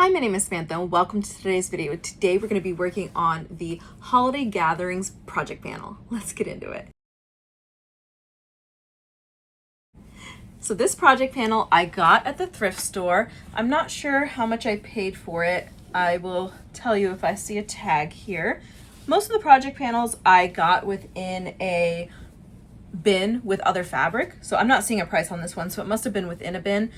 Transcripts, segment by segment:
Hi, my name is Samantha and welcome to today's video. Today we're going to be working on the Holiday Gatherings project panel. Let's get into it. So this project panel I got at the thrift store. I'm not sure how much I paid for it. I will tell you if I see a tag here. Most of the project panels I got within a bin with other fabric. So I'm not seeing a price on this one, so it must have been within a bin.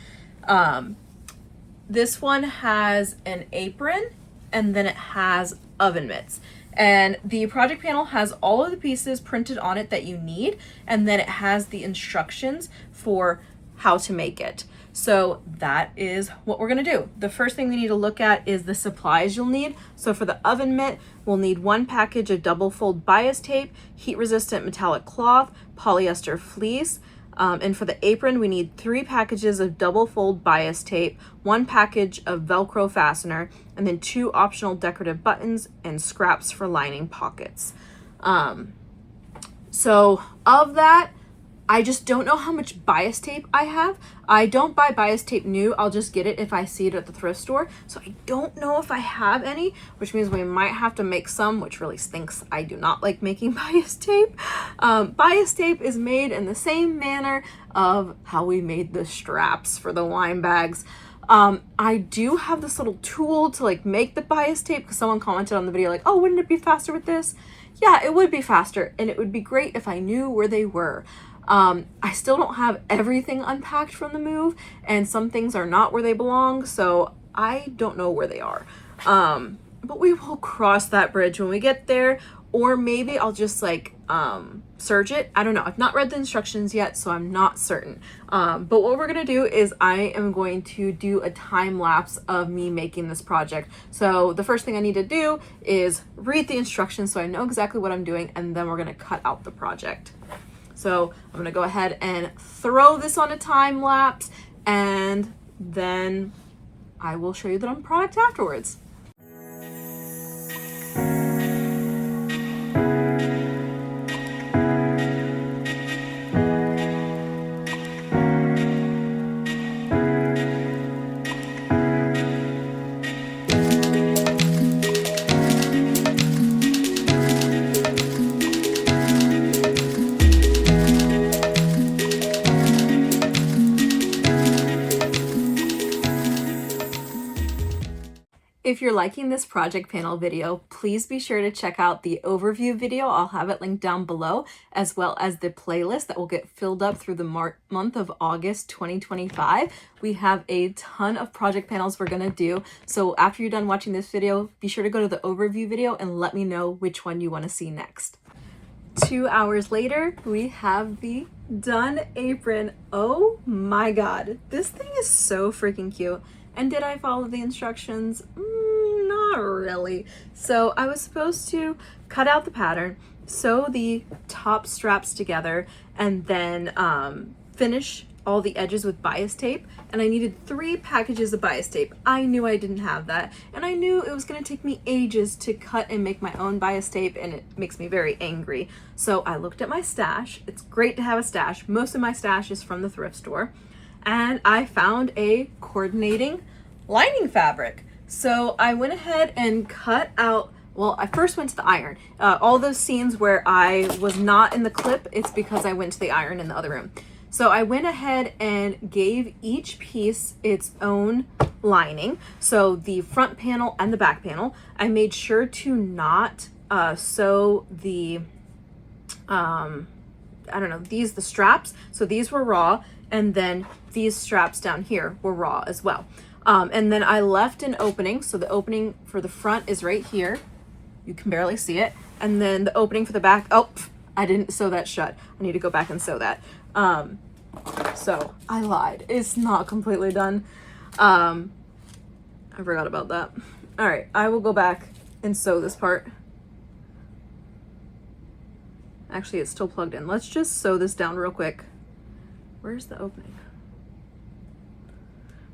This one has an apron and then it has oven mitts. And the project panel has all of the pieces printed on it that you need, and then it has the instructions for how to make it. So that is what we're gonna do. The first thing we need to look at is the supplies you'll need. So for the oven mitt, we'll need 1 package of double fold bias tape, heat resistant metallic cloth, polyester fleece, and for the apron, we need 3 packages of double fold bias tape, 1 package of Velcro fastener, and then 2 optional decorative buttons and scraps for lining pockets. So of that, I just don't know how much bias tape I have. I don't buy bias tape new. I'll just get it if I see it at the thrift store. So I don't know if I have any, which means we might have to make some, which really stinks. I do not like making bias tape. Bias tape is made in the same manner of how we made the straps for the wine bags. I do have this little tool to like make the bias tape because someone commented on the video like, oh, wouldn't it be faster with this? Yeah, it would be faster, and it would be great if I knew where they were. I still don't have everything unpacked from the move, and some things are not where they belong, so I don't know where they are. But we will cross that bridge when we get there, or maybe I'll just like serge it. I don't know. I've not read the instructions yet, so I'm not certain. But what we're gonna do is I am going to do a time lapse of me making this project. So the first thing I need to do is read the instructions so I know exactly what I'm doing, and then we're gonna cut out the project. So I'm gonna go ahead and throw this on a time lapse, and then I will show you the product afterwards. If you're liking this project panel video, please be sure to check out the overview video. I'll have it linked down below, as well as the playlist that will get filled up through the month of August 2025. We have a ton of project panels we're gonna do. So after you're done watching this video, be sure to go to the overview video and let me know which one you wanna see next. 2 hours later, we have the done apron. Oh my God, this thing is so freaking cute. And did I follow the instructions? Not really. So I was supposed to cut out the pattern, sew the top straps together, and then finish all the edges with bias tape. And I needed 3 packages of bias tape. I knew I didn't have that, and I knew it was gonna take me ages to cut and make my own bias tape, and it makes me very angry. So I looked at my stash. It's great to have a stash. Most of my stash is from the thrift store. And I found a coordinating lining fabric. So I went ahead and cut out, well, I first went to the iron. All those scenes where I was not in the clip, it's because I went to the iron in the other room. So I went ahead and gave each piece its own lining. So the front panel and the back panel, I made sure to not sew the, the straps. So these were raw, and then these straps down here were raw as well. And then I left an opening. So the opening for the front is right here. You can barely see it. And then the opening for the back, oh, I didn't sew that shut. I need to go back and sew that. So I lied. It's not completely done. I forgot about that. All right, I will go back and sew this part. Actually, it's still plugged in. Let's just sew this down real quick. Where's the opening?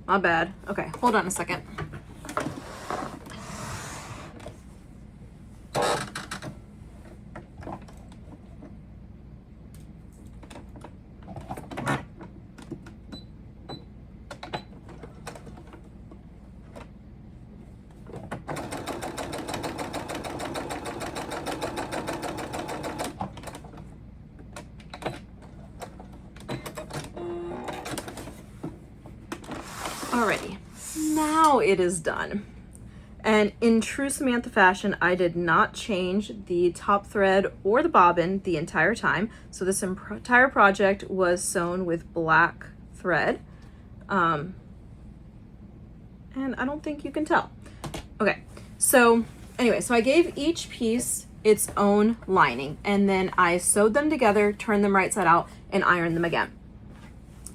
My bad. Okay, hold on a second. now it is done. And in true Samantha fashion, I did not change the top thread or the bobbin the entire time. So this entire project was sewn with black thread. And I don't think you can tell. Okay, so anyway, so I gave each piece its own lining, and then I sewed them together, turned them right side out, and ironed them again.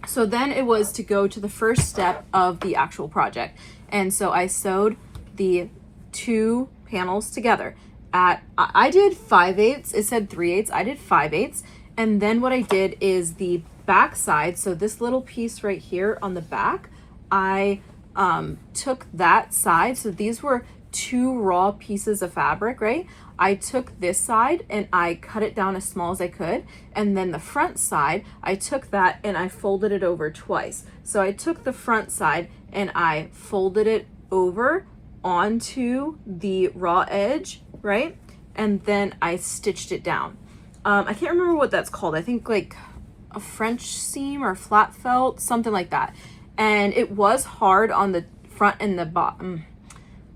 So then it was to go to the first step of the actual project. And so I sewed the 2 panels together I did 5/8. It said 3/8. I did 5/8. And then what I did is the back side, so this little piece right here on the back, I took that side. So these were 2 raw pieces of fabric, right? I took this side and I cut it down as small as I could. And then the front side, I took that and I folded it over twice. So I took the front side and I folded it over onto the raw edge, right? And then I stitched it down. I can't remember what that's called. I think like a French seam or flat felt, something like that. And it was hard on the front and the bottom,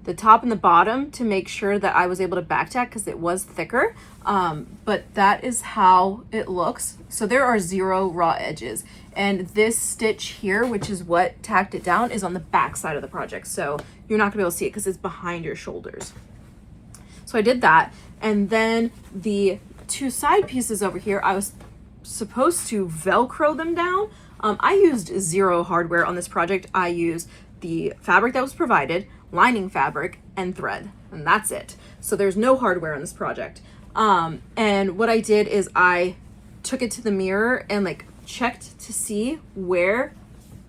the top and the bottom, to make sure that I was able to back tack because it was thicker. But that is how it looks. So there are 0 raw edges. And this stitch here, which is what tacked it down, is on the back side of the project. So you're not gonna be able to see it because it's behind your shoulders. So I did that. And then the 2 side pieces over here, I was supposed to Velcro them down. I used 0 hardware on this project. I used the fabric that was provided, lining fabric, and thread, and that's it. So there's no hardware on this project. And what I did is I took it to the mirror and like checked to see where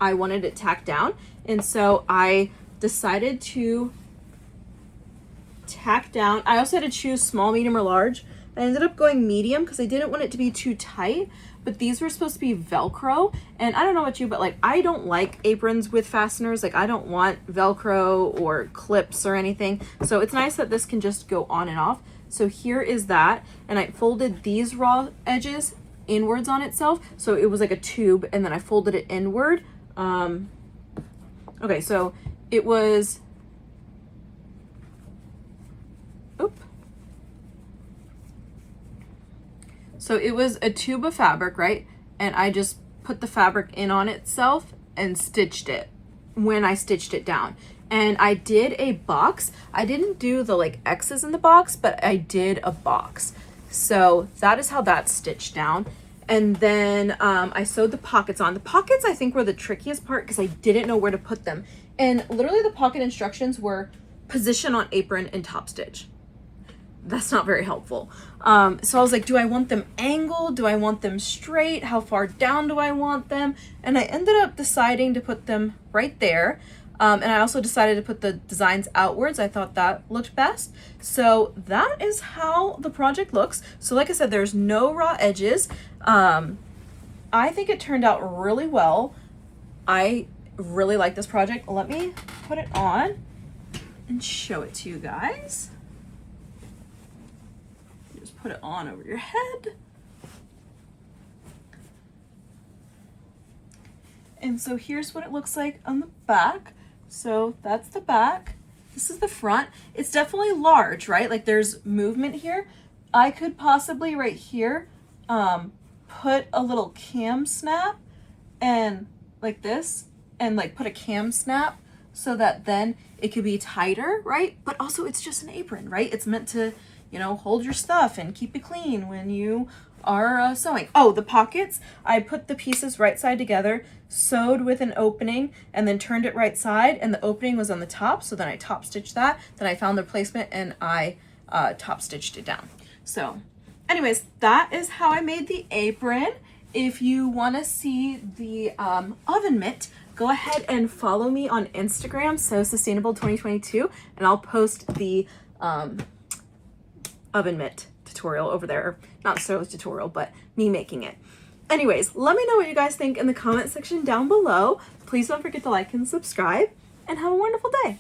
I wanted it tacked down. And so I decided to tack down. I also had to choose small, medium, or large. I ended up going medium because I didn't want it to be too tight, but these were supposed to be Velcro. And I don't know about you, but like, I don't like aprons with fasteners. Like, I don't want Velcro or clips or anything. So it's nice that this can just go on and off. So here is that. And I folded these raw edges inwards on itself. So it was like a tube, and then I folded it inward. Okay, so it was, so it was a tube of fabric, right? And I just put the fabric in on itself and stitched it when I stitched it down. And I did a box. I didn't do the like X's in the box, but I did a box. So that is how that's stitched down. And then I sewed the pockets on. The pockets I think were the trickiest part because I didn't know where to put them. And literally the pocket instructions were position on apron and top stitch. That's not very helpful. So I was like, do I want them angled? Do I want them straight? How far down do I want them? And I ended up deciding to put them right there. And I also decided to put the designs outwards. I thought that looked best. So that is how the project looks. So like I said, there's no raw edges. I think it turned out really well. I really like this project. Let me put it on and show it to you guys. Just put it on over your head. And so here's what it looks like on the back. So that's the back. This is the front. It's definitely large, right? Like there's movement here. I could possibly right here put a little cam snap and like this, and like put a cam snap so that then it could be tighter, right? But also it's just an apron, right? It's meant to, you know, hold your stuff and keep it clean when you are sewing. Oh, the pockets, I put the pieces right side together, sewed with an opening, and then turned it right side, and the opening was on the top, so then I top stitched that, then I found the placement and I top stitched it down. So anyways, that is how I made the apron. If you want to see the oven mitt, go ahead and follow me on Instagram, So Sustainable 2022, and I'll post the oven mitt tutorial over there. Not so tutorial, but me making it. Anyways, let me know what you guys think in the comment section down below. Please don't forget to like and subscribe, and have a wonderful day.